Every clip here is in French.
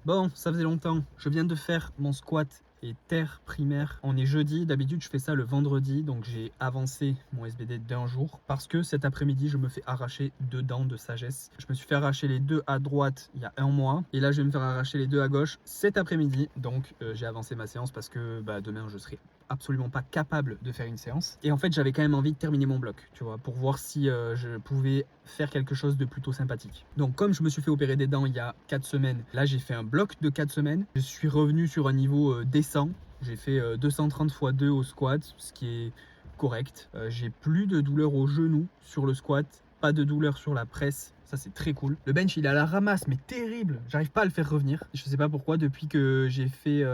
Bon, ça faisait longtemps. Je viens de faire mon squat et terre primaire. On est jeudi, d'habitude je fais ça le vendredi, donc j'ai avancé mon SBD d'un jour parce que cet après-midi je me fais arracher 2 dents de sagesse. Je me suis fait arracher les 2 à droite il y a un mois et là je vais me faire arracher les 2 à gauche cet après-midi. Donc j'ai avancé ma séance parce que demain je serai absolument pas capable de faire une séance. Et en fait j'avais quand même envie de terminer mon bloc, tu vois, pour voir si je pouvais faire quelque chose de plutôt sympathique. Donc comme je me suis fait opérer des dents il y a 4 semaines, là j'ai fait un bloc de 4 semaines. Je suis revenu sur un niveau décent. J'ai fait 230 x 2 au squat, ce qui est correct. J'ai plus de douleur au genou sur le squat, pas de douleur sur la presse. Ça c'est très cool. Le bench il est à la ramasse mais terrible. J'arrive pas à le faire revenir. Je sais pas pourquoi depuis que j'ai fait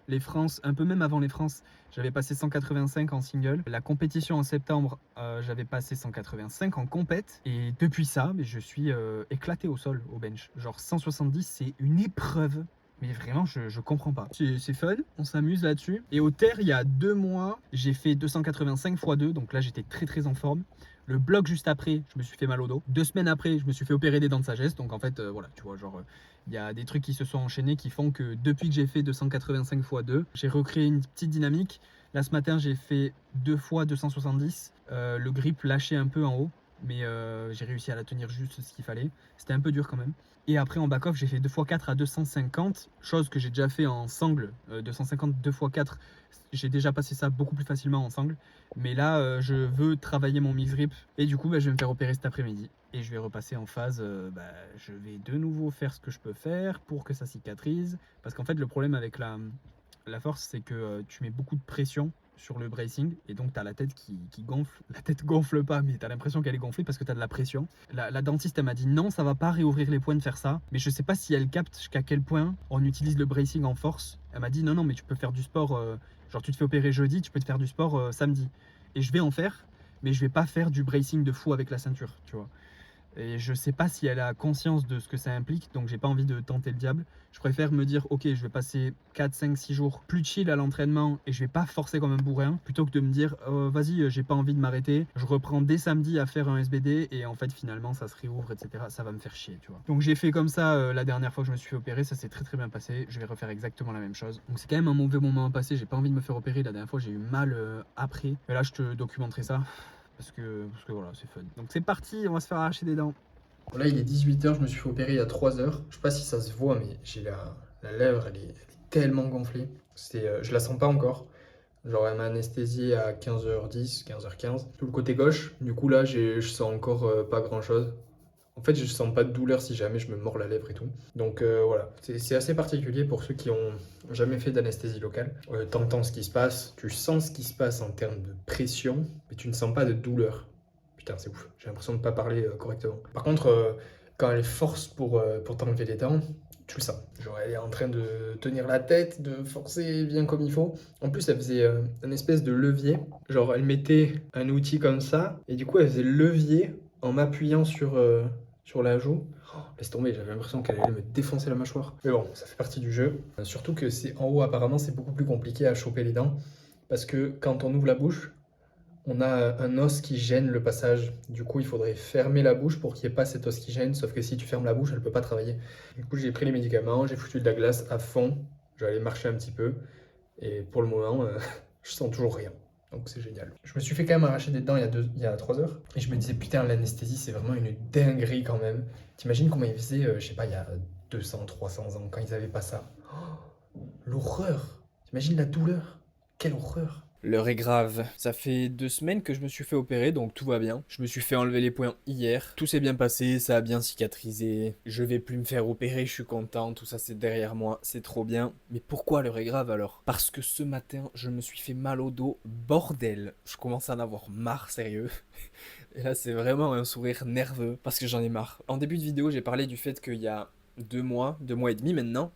les France, un peu même avant les France, j'avais passé 185 en single. La compétition en septembre, j'avais passé 185 en compète. Et depuis ça, je suis éclaté au sol au bench. Genre 170 c'est une épreuve. Mais vraiment, je comprends pas. C'est fun, on s'amuse là-dessus. Et au terre, il y a 2 mois, j'ai fait 285 x 2, donc là j'étais très en forme. Le bloc juste après, je me suis fait mal au dos. 2 semaines après, je me suis fait opérer des dents de sagesse. Donc en fait, voilà, tu vois, genre, il y a des trucs qui se sont enchaînés qui font que depuis que j'ai fait 285 x 2, j'ai recréé une petite dynamique. Là, ce matin, j'ai fait 2 fois 270. Le grip lâchait un peu en haut, mais j'ai réussi à la tenir juste ce qu'il fallait. C'était un peu dur quand même. Et après en back-off, j'ai fait 2 x 4 à 250, chose que j'ai déjà fait en sangle. 250 2 x 4, j'ai déjà passé ça beaucoup plus facilement en sangle. Mais là, je veux travailler mon mix grip. Et du coup, je vais me faire opérer cet après-midi. Et je vais repasser en phase. Je vais de nouveau faire ce que je peux faire pour que ça cicatrise. Parce qu'en fait, le problème avec la force, c'est que tu mets beaucoup de pression sur le bracing et donc tu as la tête qui gonfle. La tête gonfle pas, mais tu as l'impression qu'elle est gonflée parce que tu as de la pression. La dentiste, elle m'a dit non, ça va pas réouvrir les points de faire ça. Mais je sais pas si elle capte jusqu'à quel point on utilise le bracing en force. Elle m'a dit non, mais tu peux faire du sport. Genre, tu te fais opérer jeudi, tu peux te faire du sport samedi. Et je vais en faire, mais je vais pas faire du bracing de fou avec la ceinture, tu vois. Et je sais pas si elle a conscience de ce que ça implique, donc j'ai pas envie de tenter le diable. Je préfère me dire, ok, je vais passer 4, 5, 6 jours plus chill à l'entraînement et je vais pas forcer comme un bourrin, plutôt que de me dire, vas-y, j'ai pas envie de m'arrêter, je reprends dès samedi à faire un SBD et en fait finalement ça se réouvre, etc. Ça va me faire chier, tu vois. Donc j'ai fait comme ça la dernière fois que je me suis fait opérer, ça s'est très bien passé, je vais refaire exactement la même chose. Donc c'est quand même un mauvais moment à passer, j'ai pas envie de me faire opérer, la dernière fois j'ai eu mal après. Mais là je te documenterai ça. Parce que voilà, c'est fun. Donc c'est parti, on va se faire arracher des dents. Là, il est 18 h, je me suis fait opérer il y a 3 heures. Je sais pas si ça se voit, mais j'ai la lèvre, elle est tellement gonflée. Je la sens pas encore. Genre, elle m'a anesthésié à 15h10, 15h15. Tout le côté gauche. Du coup, là, je sens encore pas grand chose. En fait, je sens pas de douleur si jamais je me mords la lèvre et tout. Donc voilà, c'est assez particulier pour ceux qui ont jamais fait d'anesthésie locale. T'entends ce qui se passe, tu sens ce qui se passe en termes de pression, mais tu ne sens pas de douleur. Putain, c'est ouf. J'ai l'impression de ne pas parler correctement. Par contre, quand elle force pour t'enlever les dents, tu le sens. Genre, elle est en train de tenir la tête, de forcer bien comme il faut. En plus, elle faisait un espèce de levier. Genre, elle mettait un outil comme ça, et du coup, elle faisait le levier en m'appuyant sur la joue. Oh, laisse tomber, j'avais l'impression qu'elle allait me défoncer la mâchoire. Mais bon, ça fait partie du jeu. Surtout que c'est en haut, apparemment, c'est beaucoup plus compliqué à choper les dents. Parce que quand on ouvre la bouche, on a un os qui gêne le passage. Du coup, il faudrait fermer la bouche pour qu'il n'y ait pas cet os qui gêne. Sauf que si tu fermes la bouche, elle ne peut pas travailler. Du coup, j'ai pris les médicaments, j'ai foutu de la glace à fond. J'allais marcher un petit peu. Et pour le moment, je sens toujours rien. Donc c'est génial. Je me suis fait quand même arracher des dents il y a 3 heures. Et je me disais, putain, l'anesthésie, c'est vraiment une dinguerie quand même. T'imagines comment ils faisaient, je sais pas, il y a 200, 300 ans, quand ils avaient pas ça. L'horreur. T'imagines la douleur. Quelle horreur. L'heure est grave. Ça fait 2 semaines que je me suis fait opérer, donc tout va bien. Je me suis fait enlever les points hier. Tout s'est bien passé, ça a bien cicatrisé. Je vais plus me faire opérer, je suis content. Tout ça, c'est derrière moi. C'est trop bien. Mais pourquoi l'heure est grave alors? Parce que ce matin, je me suis fait mal au dos. Bordel. Je commence à en avoir marre, sérieux. Et là, c'est vraiment un sourire nerveux parce que j'en ai marre. En début de vidéo, j'ai parlé du fait qu'il y a 2 mois et demi maintenant,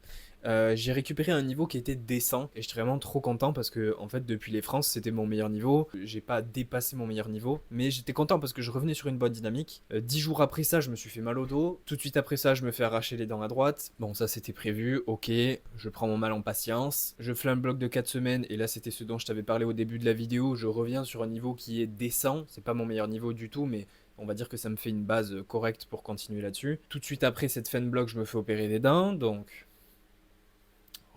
j'ai récupéré un niveau qui était décent et j'étais vraiment trop content parce que en fait depuis les France c'était mon meilleur niveau. J'ai pas dépassé mon meilleur niveau, mais j'étais content parce que je revenais sur une bonne dynamique. 10 jours après ça, je me suis fait mal au dos. Tout de suite après ça, je me fais arracher les dents à droite. Bon, ça c'était prévu. Ok, je prends mon mal en patience. Je fais un bloc de 4 semaines et là c'était ce dont je t'avais parlé au début de la vidéo. Je reviens sur un niveau qui est décent. C'est pas mon meilleur niveau du tout, mais on va dire que ça me fait une base correcte pour continuer là-dessus. Tout de suite après cette fin de bloc, je me fais opérer des dents, donc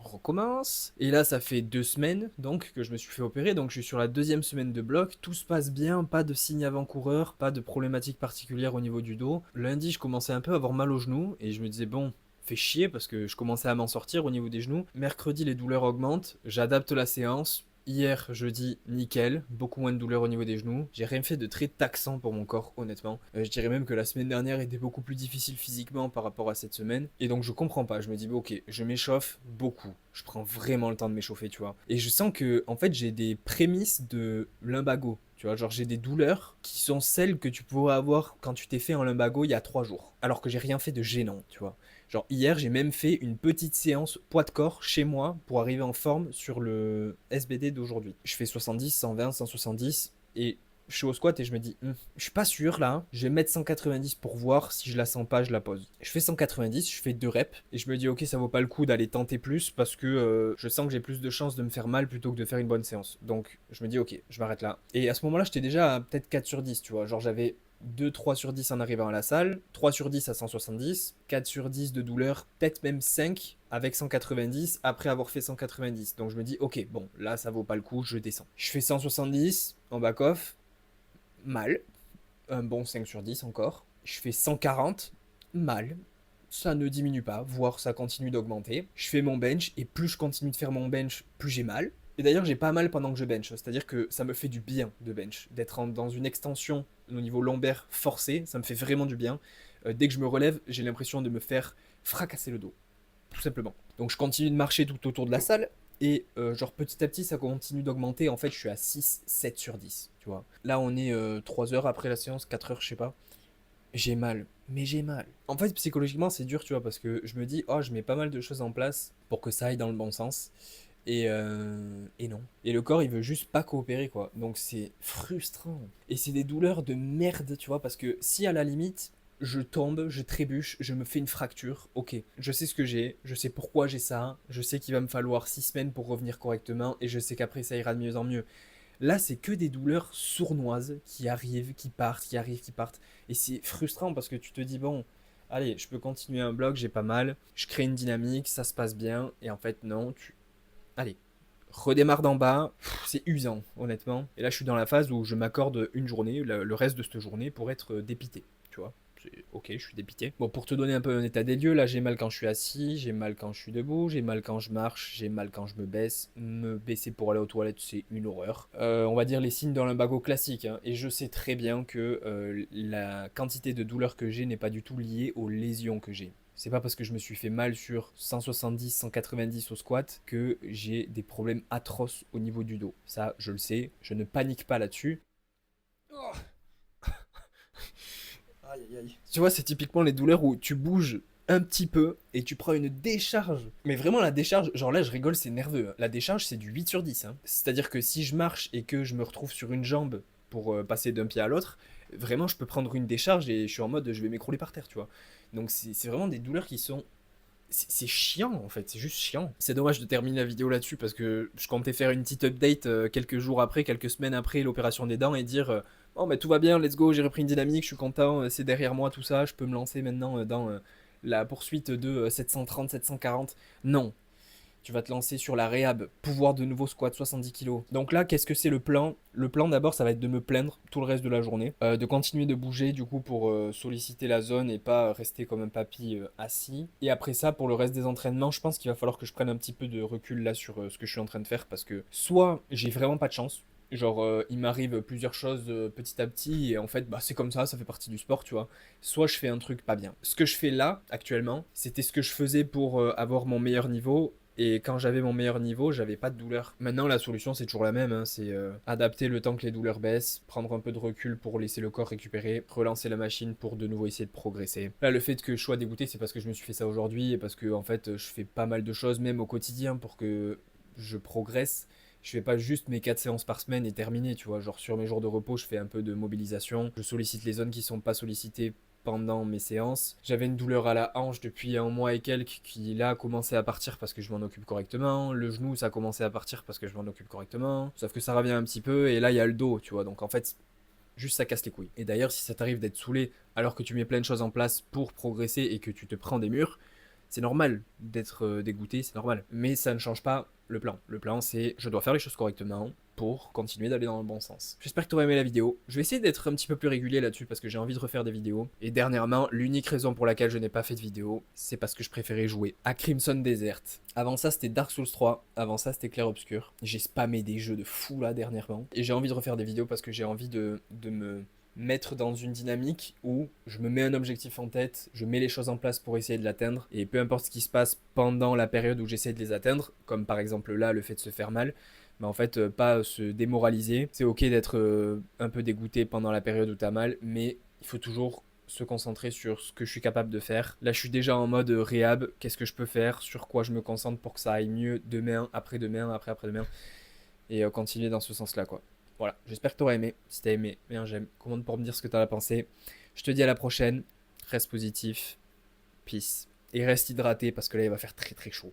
on recommence. Et là, ça fait 2 semaines donc que je me suis fait opérer. Donc, je suis sur la 2e semaine de bloc. Tout se passe bien, pas de signe avant-coureur, pas de problématique particulière au niveau du dos. Lundi, je commençais un peu à avoir mal au genou et je me disais, bon, fait chier parce que je commençais à m'en sortir au niveau des genoux. Mercredi, les douleurs augmentent. J'adapte la séance. Hier, jeudi, nickel, beaucoup moins de douleurs au niveau des genoux. J'ai rien fait de très taxant pour mon corps, honnêtement. Je dirais même que la semaine dernière était beaucoup plus difficile physiquement par rapport à cette semaine. Et donc je comprends pas, je me dis, bon, ok, je m'échauffe beaucoup. Je prends vraiment le temps de m'échauffer, tu vois. Et je sens que, en fait, j'ai des prémices de lumbago. Tu vois, genre j'ai des douleurs qui sont celles que tu pourrais avoir quand tu t'es fait un lumbago il y a 3 jours. Alors que j'ai rien fait de gênant, tu vois. Genre hier, j'ai même fait une petite séance poids de corps chez moi pour arriver en forme sur le SBD d'aujourd'hui. Je fais 70, 120, 170 et je suis au squat et je me dis, je suis pas sûr là, je vais mettre 190 pour voir, si je la sens pas, je la pose. Je fais 190, je fais 2 reps et je me dis, ok, ça vaut pas le coup d'aller tenter plus parce que je sens que j'ai plus de chances de me faire mal plutôt que de faire une bonne séance. Donc je me dis, ok, je m'arrête là. Et à ce moment-là, j'étais déjà à peut-être 4 sur 10, tu vois. Genre j'avais 2-3 sur 10 en arrivant à la salle, 3 sur 10 à 170, 4 sur 10 de douleur, peut-être même 5 avec 190 après avoir fait 190. Donc je me dis, ok, bon, là ça vaut pas le coup, je descends. Je fais 170 en back-off, mal, un bon 5 sur 10 encore. Je fais 140, mal, ça ne diminue pas, voire ça continue d'augmenter. Je fais mon bench et plus je continue de faire mon bench, plus j'ai mal. Et d'ailleurs, j'ai pas mal pendant que je bench, c'est-à-dire que ça me fait du bien de bench, d'être dans une extension au niveau lombaire forcée, ça me fait vraiment du bien. Dès que je me relève, j'ai l'impression de me faire fracasser le dos, tout simplement. Donc je continue de marcher tout autour de la salle, et genre petit à petit ça continue d'augmenter. En fait, je suis à 6, 7 sur 10, tu vois. Là, on est 3 heures après la séance, 4 heures, je sais pas. J'ai mal, mais j'ai mal. En fait, psychologiquement, c'est dur, tu vois, parce que je me dis, oh, je mets pas mal de choses en place pour que ça aille dans le bon sens. Et non. Et le corps, il veut juste pas coopérer, quoi. Donc c'est frustrant. Et c'est des douleurs de merde, tu vois, parce que si à la limite, je tombe, je trébuche, je me fais une fracture, ok. Je sais ce que j'ai, je sais pourquoi j'ai ça, je sais qu'il va me falloir 6 semaines pour revenir correctement, et je sais qu'après ça ira de mieux en mieux. Là, c'est que des douleurs sournoises qui arrivent, qui partent, qui arrivent, qui partent. Et c'est frustrant parce que tu te dis, bon, allez, je peux continuer un bloc, j'ai pas mal, je crée une dynamique, ça se passe bien. Et en fait, non, allez, redémarre d'en bas. C'est usant, honnêtement. Et là, je suis dans la phase où je m'accorde une journée, le reste de cette journée, pour être dépité, tu vois. Ok, je suis dépité. Bon, pour te donner un peu un état des lieux, là j'ai mal quand je suis assis, j'ai mal quand je suis debout, j'ai mal quand je marche, j'ai mal quand je me baisse. Me baisser pour aller aux toilettes, c'est une horreur. On va dire les signes d'un lumbago classique, hein. Et je sais très bien que la quantité de douleur que j'ai n'est pas du tout liée aux lésions que j'ai. C'est pas parce que je me suis fait mal sur 170, 190 au squat que j'ai des problèmes atroces au niveau du dos. Ça, je le sais, je ne panique pas là-dessus. Oh. Aïe, aïe, aïe. Tu vois, c'est typiquement les douleurs où tu bouges un petit peu et tu prends une décharge. Mais vraiment, la décharge, genre là, je rigole, c'est nerveux, hein. La décharge, c'est du 8 sur 10, hein. C'est-à-dire que si je marche et que je me retrouve sur une jambe pour passer d'un pied à l'autre, vraiment, je peux prendre une décharge et je suis en mode, je vais m'écrouler par terre, tu vois. Donc, c'est vraiment des douleurs qui sont c'est chiant en fait, c'est juste chiant. C'est dommage de terminer la vidéo là-dessus parce que je comptais faire une petite update quelques jours après, quelques semaines après l'opération des dents et dire oh mais tout va bien, let's go, j'ai repris une dynamique, je suis content, c'est derrière moi tout ça, je peux me lancer maintenant dans la poursuite de 730, 740. Non, tu vas te lancer sur la réhab, pouvoir de nouveau squat 70 kg. Donc là, qu'est-ce que c'est le plan? Le plan d'abord, ça va être de me plaindre tout le reste de la journée, de continuer de bouger du coup pour solliciter la zone et pas rester comme un papy assis. Et après ça, pour le reste des entraînements, je pense qu'il va falloir que je prenne un petit peu de recul là sur ce que je suis en train de faire parce que soit j'ai vraiment pas de chance. Genre, il m'arrive plusieurs choses petit à petit et en fait, bah, c'est comme ça fait partie du sport, tu vois. Soit je fais un truc pas bien. Ce que je fais là, actuellement, c'était ce que je faisais pour avoir mon meilleur niveau. Et quand j'avais mon meilleur niveau, j'avais pas de douleur. Maintenant, la solution, c'est toujours la même, hein. C'est adapter le temps que les douleurs baissent, prendre un peu de recul pour laisser le corps récupérer, relancer la machine pour de nouveau essayer de progresser. Là, le fait que je sois dégoûté, c'est parce que je me suis fait ça aujourd'hui et parce que, en fait, je fais pas mal de choses, même au quotidien, pour que je progresse. Je fais pas juste mes 4 séances par semaine et terminé, tu vois. Genre, sur mes jours de repos, je fais un peu de mobilisation. Je sollicite les zones qui sont pas sollicitées pendant mes séances. J'avais une douleur à la hanche depuis un mois et quelques qui là a commencé à partir parce que je m'en occupe correctement. Le genou, ça a commencé à partir parce que je m'en occupe correctement. Sauf que ça revient un petit peu et là il y a le dos, tu vois. Donc en fait, juste ça casse les couilles. Et d'ailleurs, si ça t'arrive d'être saoulé alors que tu mets plein de choses en place pour progresser et que tu te prends des murs, C'est normal d'être dégoûté, c'est normal. Mais ça ne change pas le plan. Le plan, c'est je dois faire les choses correctement pour continuer d'aller dans le bon sens. J'espère que tu auras aimé la vidéo. Je vais essayer d'être un petit peu plus régulier là-dessus parce que j'ai envie de refaire des vidéos. Et dernièrement, l'unique raison pour laquelle je n'ai pas fait de vidéo, c'est parce que je préférais jouer à Crimson Desert. Avant ça, c'était Dark Souls 3. Avant ça, c'était Clair Obscur. J'ai spammé des jeux de fou là dernièrement. Et j'ai envie de refaire des vidéos parce que j'ai envie de me mettre dans une dynamique où je me mets un objectif en tête, je mets les choses en place pour essayer de l'atteindre, et peu importe ce qui se passe pendant la période où j'essaie de les atteindre, comme par exemple là le fait de se faire mal, mais en fait pas se démoraliser. C'est ok d'être un peu dégoûté pendant la période où t'as mal, mais il faut toujours se concentrer sur ce que je suis capable de faire. Là je suis déjà en mode réhab, qu'est-ce que je peux faire, sur quoi je me concentre pour que ça aille mieux demain, après-demain, après-après-demain, et continuer dans ce sens-là quoi. Voilà, j'espère que t'auras aimé. Si t'as aimé, mets un j'aime. Commente pour me dire ce que t'en as pensé. Je te dis à la prochaine. Reste positif. Peace. Et reste hydraté parce que là, il va faire très très chaud.